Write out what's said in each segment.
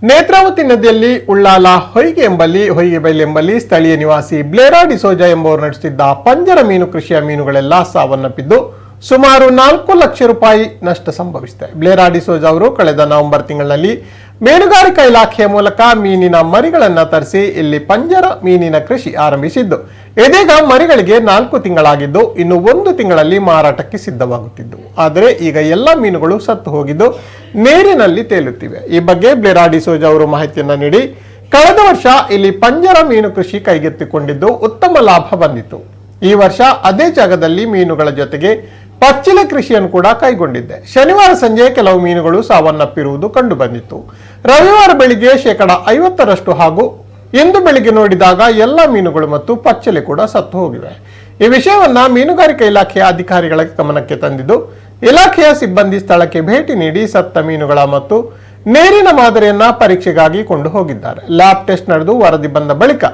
ನೇತ್ರಾವತಿ ನದಿಯಲ್ಲಿ ಉಳ್ಳಾಲ ಹೊಯ್ಗೆ ಬೈಲ್ ಎಂಬಲ್ಲಿ ಸ್ಥಳೀಯ ನಿವಾಸಿ ಬ್ಲೇರಾ ಡಿಸೋಜಾ ಎಂಬುವರು ನಡೆಸುತ್ತಿದ್ದ ಪಂಜರ ಮೀನು ಕೃಷಿಯ ಮೀನುಗಳೆಲ್ಲ ಸಾವನ್ನಪ್ಪಿದ್ದು ಸುಮಾರು 4 ಲಕ್ಷ ರೂಪಾಯಿ ನಷ್ಟ ಸಂಭವಿಸಿದೆ. ಬ್ಲೇರಾ ಡಿಸೋಜಾ ಅವರು ಕಳೆದ ನವೆಂಬರ್ ತಿಂಗಳಲ್ಲಿ ಮೀನುಗಾರಿಕಾ ಇಲಾಖೆಯ ಮೂಲಕ ಮೀನಿನ ಮರಿಗಳನ್ನು ತರಿಸಿ ಇಲ್ಲಿ ಪಂಜರ ಮೀನಿನ ಕೃಷಿ ಆರಂಭಿಸಿದ್ದು ಇದೀಗ ಮರಿಗಳಿಗೆ 4 ತಿಂಗಳಾಗಿದ್ದು ಇನ್ನು 1 ತಿಂಗಳಲ್ಲಿ ಮಾರಾಟಕ್ಕೆ ಸಿದ್ಧವಾಗುತ್ತಿದ್ದು, ಆದರೆ ಈಗ ಎಲ್ಲ ಮೀನುಗಳು ಸತ್ತು ಹೋಗಿದ್ದು ನೀರಿನಲ್ಲಿ ತೇಲುತ್ತಿವೆ. ಈ ಬಗ್ಗೆ ಬ್ಲೇರಾ ಡಿಸೋಜಾ ಅವರು ಮಾಹಿತಿಯನ್ನ ನೀಡಿ, ಕಳೆದ ವರ್ಷ ಇಲ್ಲಿ ಪಂಜರ ಮೀನು ಕೃಷಿ ಕೈಗೆತ್ತಿಕೊಂಡಿದ್ದು ಉತ್ತಮ ಲಾಭ ಬಂದಿತ್ತು. ಈ ವರ್ಷ ಅದೇ ಜಾಗದಲ್ಲಿ ಮೀನುಗಳ ಜೊತೆಗೆ ಪಚ್ಚಿಲೆ ಕೃಷಿಯನ್ನು ಕೂಡ ಕೈಗೊಂಡಿದ್ದೆ. ಶನಿವಾರ ಸಂಜೆ ಕೆಲವು ಮೀನುಗಳು ಸಾವನ್ನಪ್ಪಿರುವುದು ಕಂಡು ಬಂದಿತ್ತು. ರವಿವಾರ ಬೆಳಿಗ್ಗೆ 50% ಹಾಗೂ ಇಂದು ಬೆಳಿಗ್ಗೆ ನೋಡಿದಾಗ ಎಲ್ಲ ಮೀನುಗಳು ಮತ್ತು ಪಚ್ಚಲೆ ಕೂಡ ಸತ್ತು ಹೋಗಿವೆ. ಈ ವಿಷಯವನ್ನ ಮೀನುಗಾರಿಕಾ ಇಲಾಖೆಯ ಅಧಿಕಾರಿಗಳ ಗಮನಕ್ಕೆ ತಂದಿದ್ದು ಇಲಾಖೆಯ ಸಿಬ್ಬಂದಿ ಸ್ಥಳಕ್ಕೆ ಭೇಟಿ ನೀಡಿ ಸತ್ತ ಮೀನುಗಳ ಮತ್ತು ನೀರಿನ ಮಾದರಿಯನ್ನ ಪರೀಕ್ಷೆಗಾಗಿ ಕೊಂಡು ಹೋಗಿದ್ದಾರೆ. ಲ್ಯಾಬ್ ಟೆಸ್ಟ್ ನಡೆದು ವರದಿ ಬಂದ ಬಳಿಕ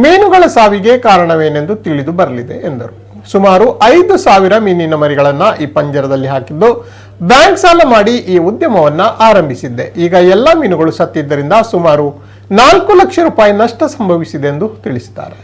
ಮೀನುಗಳ ಸಾವಿಗೆ ಕಾರಣವೇನೆಂದು ತಿಳಿದು ಬರಲಿದೆ ಎಂದರು. ಸುಮಾರು 5,000 ಮೀನಿನ ಮರಿಗಳನ್ನ ಈ ಪಂಜರದಲ್ಲಿ ಹಾಕಿದ್ದು ಬ್ಯಾಂಕ್ ಸಾಲ ಮಾಡಿ ಈ ಉದ್ಯಮವನ್ನ ಆರಂಭಿಸಿದ್ದೆ. ಈಗ ಎಲ್ಲ ಮೀನುಗಳು ಸತ್ತಿದ್ದರಿಂದ ಸುಮಾರು 4 ಲಕ್ಷ ರೂಪಾಯಿ ನಷ್ಟ ಸಂಭವಿಸಿದೆ ಎಂದು ತಿಳಿಸಿದ್ದಾರೆ.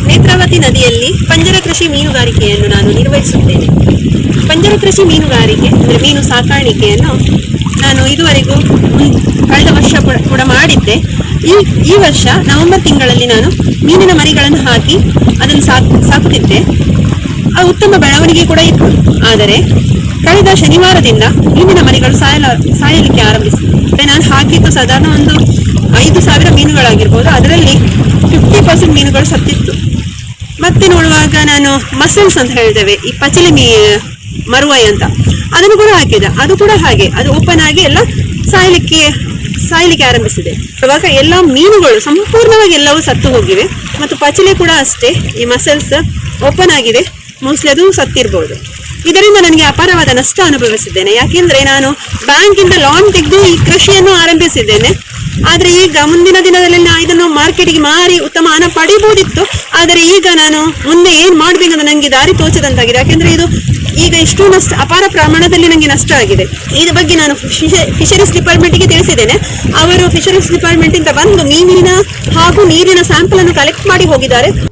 ನೇತ್ರಾವತಿ ನದಿಯಲ್ಲಿ ಪಂಜರ ಕೃಷಿ ಮೀನುಗಾರಿಕೆಯನ್ನು ನಾನು ನಿರ್ವಹಿಸುತ್ತೇನೆ. ಪಂಜರ ಕೃಷಿ ಮೀನುಗಾರಿಕೆ ಅಂದರೆ ಮೀನು ಸಾಕಾಣಿಕೆಯನ್ನು ನಾನು ಇದುವರೆಗೂ ಕಳೆದ ವರ್ಷ ಕೂಡ ಮಾಡಿದ್ದೆ. ಈ ವರ್ಷ ನವೆಂಬರ್ ತಿಂಗಳಲ್ಲಿ ನಾನು ಮೀನಿನ ಮರಿಗಳನ್ನು ಹಾಕಿ ಅದನ್ನು ಸಾಕುತ್ತಿದ್ದೆ. ಆ ಉತ್ತಮ ಬೆಳವಣಿಗೆ ಕೂಡ ಇತ್ತು. ಆದರೆ ಕಳೆದ ಶನಿವಾರದಿಂದ ಮೀನಿನ ಮರಿಗಳು ಸಾಯಲಿಕ್ಕೆ ಆರಂಭಿಸಿದೆ. ನಾನು ಹಾಕಿದ್ದು ಸಾಧಾರಣ ಒಂದು 5,000 ಮೀನುಗಳಾಗಿರ್ಬೋದು. ಅದರಲ್ಲಿ 50% ಮೀನುಗಳು ಸತ್ತಿತ್ತು. ಮತ್ತೆ ನೋಡುವಾಗ ನಾನು ಮಸಲ್ಸ್ ಅಂತ ಹೇಳ್ತೇವೆ, ಈ ಪಚಲೆ ಮರುವೈ ಅಂತ, ಅದನ್ನು ಕೂಡ ಹಾಕಿದೆ. ಅದು ಕೂಡ ಹಾಗೆ ಅದು ಓಪನ್ ಆಗಿ ಎಲ್ಲ ಸಾಯಲಿಕ್ಕೆ ಆರಂಭಿಸಿದೆ. ಇವಾಗ ಎಲ್ಲ ಮೀನುಗಳು ಸಂಪೂರ್ಣವಾಗಿ ಎಲ್ಲವೂ ಸತ್ತು ಹೋಗಿವೆ ಮತ್ತು ಪಚಲೆ ಕೂಡ ಅಷ್ಟೇ, ಈ ಮಸಲ್ಸ್ ಓಪನ್ ಆಗಿದೆ, ಮೋಸ್ಟ್ಲಿ ಅದು ಸತ್ತಿರ್ಬೋದು. ಇದರಿಂದ ನನಗೆ ಅಪಾರವಾದ ನಷ್ಟ ಅನುಭವಿಸಿದ್ದೇನೆ. ಯಾಕೆಂದ್ರೆ ನಾನು ಬ್ಯಾಂಕಿಂದ ಲೋನ್ ತೆಗೆದು ಈ ಕೃಷಿಯನ್ನು ಆರಂಭಿಸಿದ್ದೇನೆ. ಆದರೆ ಈಗ ಮುಂದಿನ ದಿನದಲ್ಲಿ ನಾನು ಇದನ್ನು ಮಾರ್ಕೆಟಿಗೆ ಮಾರಿ ಉತ್ತಮ ಹಣ ಪಡಿಬಹುದಿತ್ತು. ಆದರೆ ಈಗ ನಾನು ಮುಂದೆ ಏನು ಮಾಡಬೇಕಂತ ನನಗೆ ದಾರಿ ತೋಚದಂತಾಗಿದೆ. ಯಾಕೆಂದ್ರೆ ಇದು ಈಗ ಇಷ್ಟು ಅಪಾರ ಪ್ರಮಾಣದಲ್ಲಿ ನನಗೆ ನಷ್ಟ ಆಗಿದೆ. ಇದ್ರ ಬಗ್ಗೆ ನಾನು ಫಿಶರೀಸ್ ಡಿಪಾರ್ಟ್ಮೆಂಟ್ಗೆ ತಿಳಿಸಿದ್ದೇನೆ. ಅವರು ಫಿಶರೀಸ್ ಡಿಪಾರ್ಟ್ಮೆಂಟ್ ಇಂದ ಬಂದು ಮೀನಿನ ಹಾಗೂ ನೀರಿನ ಸ್ಯಾಂಪಲ್ ಅನ್ನು ಕಲೆಕ್ಟ್ ಮಾಡಿ ಹೋಗಿದ್ದಾರೆ.